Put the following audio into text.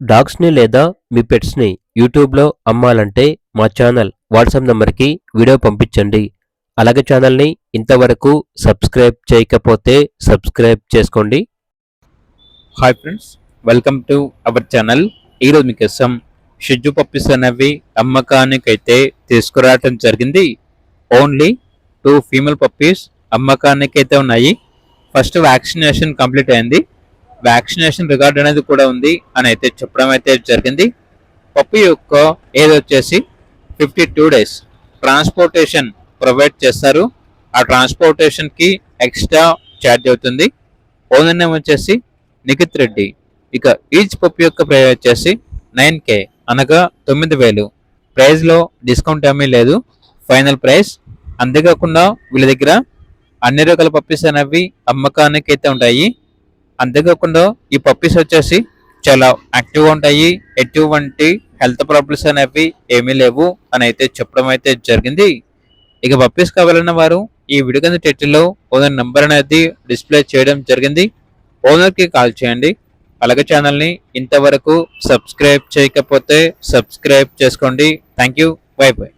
డాగ్స్‌ని లేదా మీ పెట్స్‌ని యూట్యూబ్‌లో అమ్మాలంటే మా ఛానల్ వాట్సాప్ నంబర్‌కి వీడియో పంపించండి. అలాగే ఛానల్‌ని ఇంతవరకు సబ్స్క్రైబ్ చేయకపోతే సబ్స్క్రైబ్ చేసుకోండి. Hi friends, welcome to our channel. ఈరోజు మీకోసం షిజ్జు పప్పీస్ అనేవి అమ్మకానికైతే తీసుకురావటం జరిగింది. ఓన్లీ 2 ఫీమేల్ పప్పీస్ అమ్మకానికైతే ఉన్నాయి. ఫస్ట్ వ్యాక్సినేషన్ కంప్లీట్ అయింది. వ్యాక్సినేషన్ రికార్డ్ అనేది కూడా ఉంది అని అయితే చెప్పడం అయితే జరిగింది. పప్పీ యొక్క ఏజ్ వచ్చేసి 52 డేస్. ట్రాన్స్పోర్టేషన్ ప్రొవైడ్ చేస్తారు. ఆ ట్రాన్స్పోర్టేషన్కి ఎక్స్ట్రా ఛార్జ్ అవుతుంది. ఓనర్ నేమ్ వచ్చేసి నిఖిత్ రెడ్డి. ఇక ఈచ్ పప్పీ యొక్క ప్రైస్ వచ్చేసి 9K అనగా 9,000. ప్రైస్లో డిస్కౌంట్ ఏమీ లేదు, ఫైనల్ ప్రైస్. అంతేకాకుండా వీళ్ళ దగ్గర అన్ని రకాల పప్పీస్ అనేవి అమ్మకానికి అయితే ఉంటాయి. అంతేకాకుండా ఈ పప్పీస్ వచ్చేసి చాలా యాక్టివ్గా ఉంటాయి. ఎటువంటి హెల్త్ ప్రాబ్లమ్స్ అనేవి ఏమీ లేవు అని అయితే చెప్పడం అయితే జరిగింది. ఇక పప్పీస్ కావాలన్న వారు ఈ వీడియో కింద టైటిల్లో ఓనర్ నెంబర్ అనేది డిస్ప్లే చేయడం జరిగింది. ఓనర్కి కాల్ చేయండి. అలాగే ఛానల్ని ఇంతవరకు సబ్స్క్రైబ్ చేయకపోతే సబ్స్క్రైబ్ చేసుకోండి. Thank you. By by.